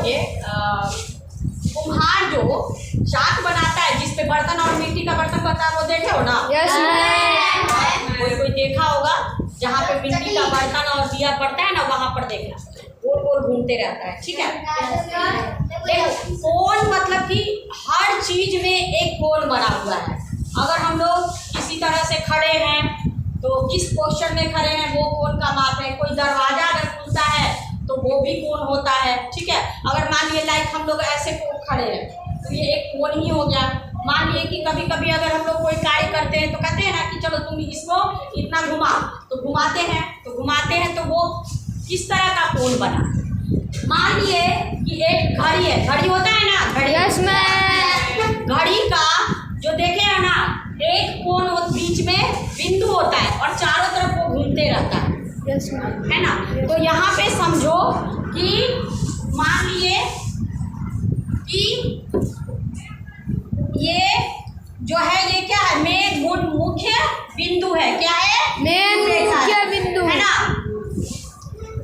देखोगे कुम्हार जो चाक बनाता है जिसपे बर्तन और मिट्टी का बर्तन बनता है वो देखे हो ना? Yes ma'am. कोई देखा होगा जहाँ पे मिट्टी का बर्तन और दिया पड़ता है ना, वहाँ पर देखना गोल गोल घूमते रहता है। ठीक है, देखो कोन मतलब कि हर चीज में एक कोन बना हुआ है। अगर हम लोग किसी तरह से खड़े हैं तो किस पोस्चर में खड़े हैं वो कोन का माप है। कोई दरवाजा अगर खुलता है तो वो भी कोन होता है। ठीक है, अगर मान लिए लाइक हम लोग ऐसे खड़े हैं तो ये एक कोन ही हो गया। मान लिए कि कभी कभी अगर हम लोग कोई कार्य करते हैं तो कहते हैं ना कि चलो तुम इसको इतना घुमा, तो घुमाते हैं तो वो किस तरह का कोन बना। मान लिए कि एक घड़ी है, घड़ी होता है ना, घड़ी। Yes ma'am. घड़ी का जो देखे है ना, एक कोन बीच में बिंदु होता है और चारों तरफ वो घूमते रहता है। Yes ma'am. है ना? तो यहाँ पे समझो कि मान लिए कि ये जो है ये क्या है, मेन मुख्य बिंदु है। क्या है? मेन मुख्य बिंदु है ना।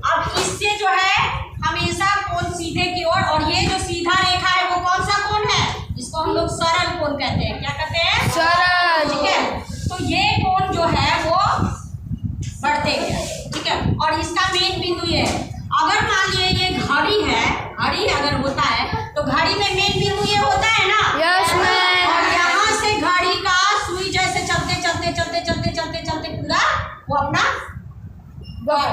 अब इससे जो है हमेशा कोण सीधे की ओर, और ये जो सीधा रेखा है वो कौन सा कोण है? इसको हम लोग सरल कोण कहते हैं। क्या कहते हैं? सरल। ठीक है, तो ये कोण जो है वो बढ़ते गया। ठीक है, और इसका मेन बिंदु ये है। अगर मान लिए ये घड़ी है, घड़ी अगर होता है तो घड़ी में मेन बिंदु ये होता है ना। Yes ma'am. और यहाँ से घड़ी का सुई जैसे चलते पूरा वो अपना,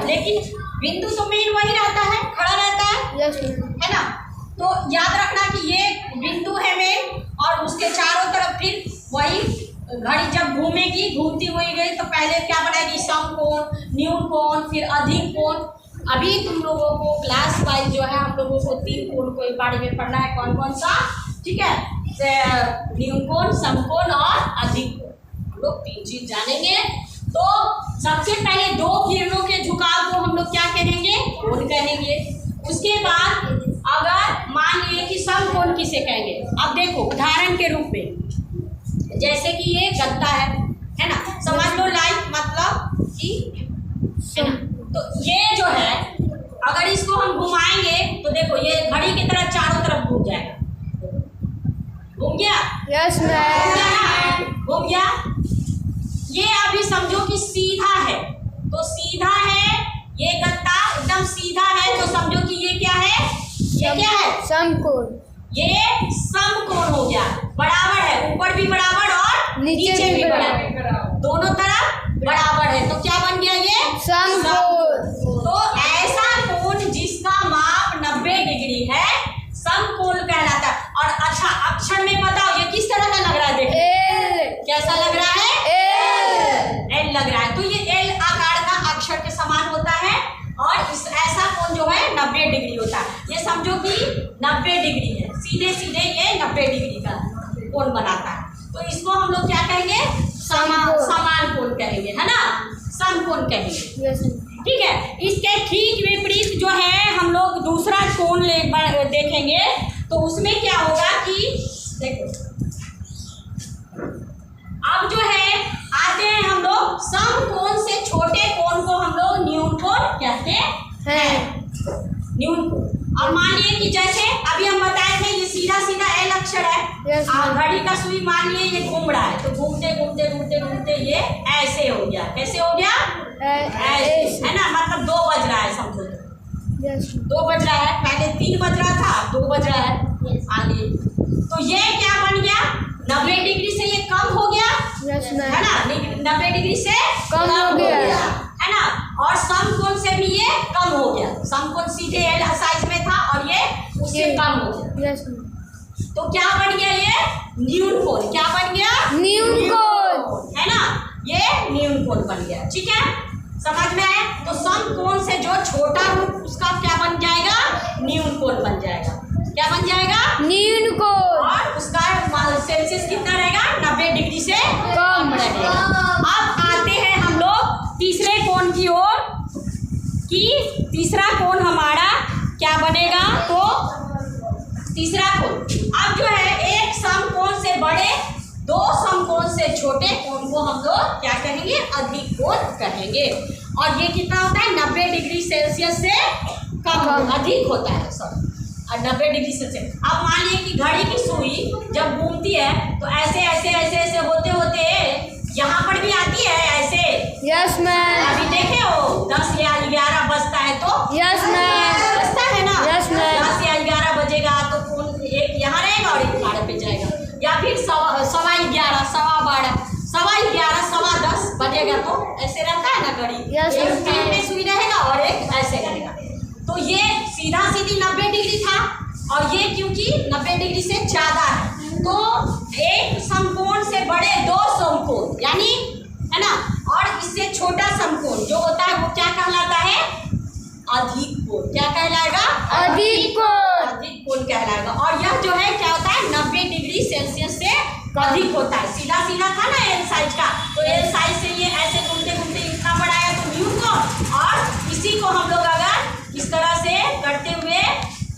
लेकिन बिंदु तो मेन वही रहता है, खड़ा रहता है। Yes ma'am. है ना? तो याद रखना कि ये बिंदु है मेन, और उसके चारों तरफ फिर वही घड़ी जब घूमेगी, घूमती हुई गई तो पहले क्या बनाएगी? समकोण, न्यून कोण, फिर अधिक कोण। अभी तुम लोगों को क्लास वाइज जो है हम लोगों को 3 कोण के बारे में पढ़ना है। कौन कौन सा? ठीक है, न्यून कोण, समकोण और अधिक कोण, हम लोग 3 चीज जानेंगे। तो सबसे पहले 2 किरणों के झुकाव को हम लोग क्या कहेंगे? कोण कहेंगे। उसके बाद अगर मान लिए कि समकोण किसे कहेंगे? अब देखो उदाहरण के रूप में, जैसे कि ये गत्ता है ना, समझ लो लाइक मतलब कि, है ना, तो ये जो है अगर इसको हम घुमाएंगे तो देखो ये घड़ी की तरह चारों तरफ घूम जाएगा। घूम गया? Yes ma'am. घूम गया। ये अभी समझो कि सीधा है, तो सीधा है ये गत्ता, एकदम सीधा है, तो समझो कि ये क्या है? ये क्या है? समकोण। ये समकोण हो गया। बराबर है, ऊपर भी बराबर और नीचे भी बराबर, दोनों तरफ बराबर है। तो क्या बन गया? ये समकोण। तो ऐसा कोण जिसका माप 90 डिग्री है समकोण कहलाता है। और अच्छा अक्षर में बताओ ये किस तरह का लग रहा है? देखो एल। कैसा लग रहा है? एल लग रहा है। तो ये एल आकार का अक्षर के समान होता है, और ऐसा कोण जो है 90 डिग्री होता है। ये समझो कि 90 डिग्री है, सीधे सीधे ये 90 डिग्री का कोण बनाता है। तो इसको हम लोग क्या कहेंगे? समान कोण कहेंगे, है ना, समकोण कहेंगे। यस। ठीक है, इसके ठीक विपरीत जो है हम लोग दूसरा कोण देखेंगे, तो उसमें क्या होगा कि देखो अब जो है आते हैं हम लोग समकोण से छोटे कोण को हम लोग न्यून कोण कहते हैं। न्यून कोण। अब मानिए कि जैसे अभी हम बताए थे ये सीधा सीधा एल अक्षर है। यस। घड़ी का सुई मान लिए ये घूम रहा है, तो घूमते घूमते घूमते घूमते ये ऐसे हो गया। कैसे हो गया? ऐसे, है ना, मतलब 2 बज रहा है समझो। यस। 2 बज रहा है, पहले 3 बज रहा था, 2 बज रहा है आगे। तो ये क्या बन गया? 90 डिग्री से ये कम हो गया। Yes ma'am. है ना, 90 डिग्री से कम हो गया, है ना। और समकोण से भी ये कम हो गया। समकोण सीधे एल साइज में था और ये उससे कम हो गया। यस। तो क्या बन गया? ये न्यून कोण। क्या बन गया? न्यून कोण। है ना, ये न्यून कोण बन गया। ठीक है, समझ में आया? तो समकोण से जो छोटा रूप उसका क्या बन जाएगा? न्यून कोण बन जाएगा। क्या बन जाएगा? न्यून कोण। और उसका सेल्सियस कितना रहेगा? 90 डिग्री से कम रहेगा। अब आते हैं हम लोग तीसरे कोण की ओर, कि तीसरा कोण हमारा क्या बनेगा? तो तीसरा कोण अब जो है एक समकोण से बड़े, 2 समकोण से छोटे कोण को हम लोग क्या कहेंगे? अधिक कोण कहेंगे। और ये कितना होता है? 90 डिग्री सेल्सियस से कम, अधिक होता है, सॉरी और 90 डिग्री से। अब मान लिए कि घड़ी की सुई जब घूमती है तो ऐसे ऐसे ऐसे ऐसे होते होते यहाँ पर भी आती है ऐसे। Yes ma'am. अभी देखे हो 10 या 11 बजता है तो यस मैम। बजता है ना। Yes ma'am. 10 या 11 बजेगा तो फोन एक यहाँ रहेगा और एक 12 पे जाएगा, या फिर 11:15, 11:15, 11:15, 10:15 बजेगा तो ऐसे रहता है ना घड़ी। Yes, एक ma'am. स्क्रीन में सुई रहेगा और एक ऐसे रहेगा। तो ये सीधा सीधी 90 डिग्री था, और ये क्योंकि 90 डिग्री से ज़्यादा है तो एक समकोण से बड़े 2 समकोण यानी, है ना, और इससे छोटा समकोण जो होता है वो क्या कहलाता है? अधिक कोण। क्या कहलाएगा? अधिक कोण। अधिक कोण कहलाएगा। और यह जो है क्या होता है 90 डिग्री सेल्सियस से अधिक होता है। सीधा सीधा था ना एल साइज का, तो एल साइज से ये ऐसे घूमते घूमते इतना बड़ा है तो न्यून कोण, और इसी को हम लोग अगर इस तरह से करते हुए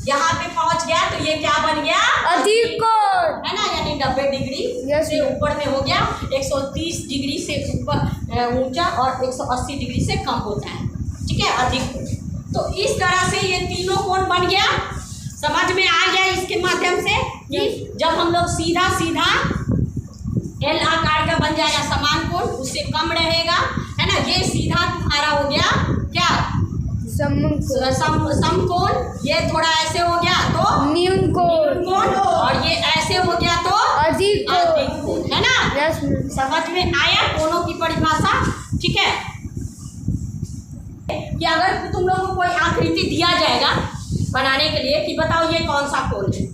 यहाँ पे पहुँच गया तो ये क्या बन गया? अधिक कोण, है ना, यानी 90 डिग्री Yes, से ऊपर में हो गया। 130 डिग्री से ऊपर ऊंचा और 180 डिग्री से कम होता है, ठीक है, अधिक कोण। तो इस तरह से ये तीनों कोण बन गया। समझ में आ गया इसके माध्यम से कि जब हम लोग सीधा सीधा एल आकार का बन जाएगा समान कोण, उससे कम रहेगा, है ना। ये सीधा तुम्हारा हो गया क्या? समकोण। ये थोड़ा ऐसे हो गया तो न्यून कोण, कोण, और ये ऐसे हो गया तो अधिक अधिक कोण, है ना। Yes ma'am. समझ में आया कोणों की परिभाषा? ठीक है, कि अगर तुम लोगों को कोई आकृति दिया जाएगा बनाने के लिए कि बताओ ये कौन सा कोण है,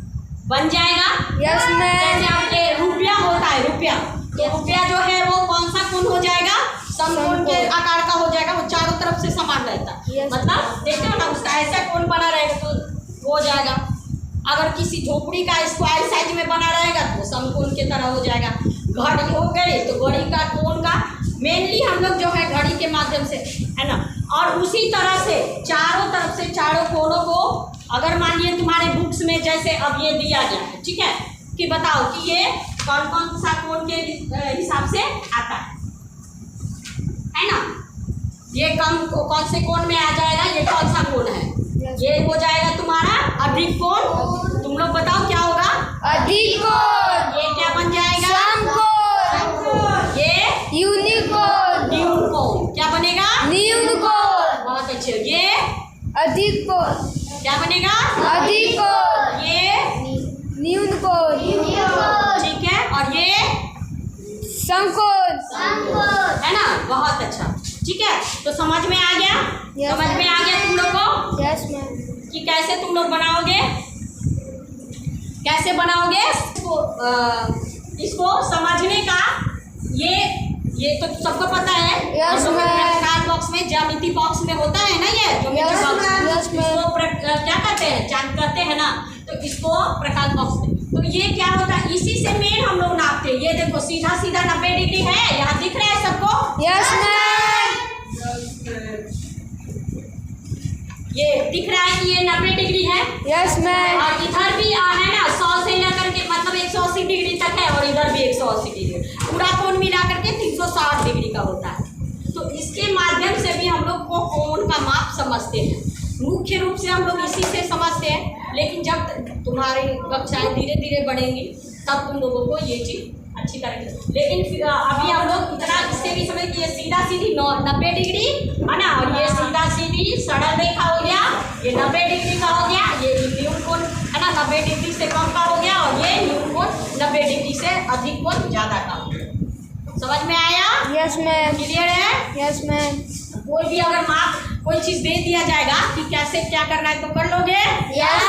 बन जाएगा। Yes ma'am. जैसे आपके रुपया होता है, रुपया, तो रुपया जो है वो कौन सा कोण हो जाएगा? समकोण के आकार का हो जाएगा, वो चारों तरफ से समान रहता है। Yes. मतलब देखते हो ना, उसका ऐसा कोण बना रहेगा तो हो जाएगा। अगर किसी झोपड़ी का स्क्वायर साइज में बना रहेगा तो समकोण की तरह हो जाएगा। घड़ी हो गई तो घड़ी का कोण का मेनली हम लोग जो है घड़ी के माध्यम से, है ना। और उसी तरह से चारों तरफ से चारों कोणों को अगर मान लिए तुम्हारे बुक्स में जैसे अब ये दिया गया है, ठीक है, कि बताओ कि ये कौन कौन सा कोण के हिसाब से आता है ना। ये कौन से कोण में आ जाएगा? ये कौन सा कोण है? ये हो जाएगा तुम्हारा अधिक कोण। तुम लोग बताओ क्या होगा? अधिक कोण। ये क्या बन जाएगा? समकोण। ये यूनिकोण। न्यून कोण। क्या बनेगा? न्यून कोण। बहुत अच्छे। ये अधिक कोण। क्या बनेगा? अधिक कोण। ये न्यून कोण। ठीक है, और ये समकोण। है ना। बहुत अच्छा, ठीक है। तो समझ में आ गया? Yes, समझ में आ गया तुम लोग को यस मैम। कि कैसे तुम लोग बनाओगे, कैसे बनाओगे इसको समझने का। ये तो सबको पता है। Yes, ma'am. प्रकार बॉक्स में, ज्यामिति बॉक्स में होता है ना, ये ज्योमेट्री Yes, बॉक्स ma'am. में। Yes, ma'am. इसको क्या कहते हैं? चांद कहते हैं ना, तो इसको प्रकार बॉक्स में। तो ये क्या होता है, इसी से मेन हम लोग नापते हैं। ये देखो सीधा सीधा 90 डिग्री है, यहाँ दिख रहा है सबको? Yes ma'am. ये दिख रहा है कि ये 90 डिग्री है, यस मैम। और इधर भी है ना 100 से लेकर के मतलब 180 डिग्री तक है, और इधर भी 180 डिग्री। पूरा कोण मिला करके 360 डिग्री का होता है। तो इसके माध्यम से भी हम लोग को कोण का माप समझते हैं। मुख्य रूप से हम लोग इसी से समझते हैं, लेकिन जब तुम्हारी कक्षाएं धीरे धीरे बढ़ेंगी तब तुम लोगों को ये चीज़ अच्छी करेंगे। लेकिन अभी हम लोग इतना इससे भी समझ कि ये सीधा सीधी 90 डिग्री है ना, और ये सीधा सीधी सरल रेखा हो गया, ये 90 डिग्री का हो गया। ये न्यून कोण है ना 90 डिग्री से कम का हो गया, और ये न्यून कोण 90 डिग्री से अधिक कोण ज़्यादा का हो गया। समझ में आया? Yes ma'am. क्लियर है? Yes ma'am. कोई भी अगर माप कोई चीज़ दे दिया जाएगा कि कैसे क्या करना है तो कर लोगे? यस।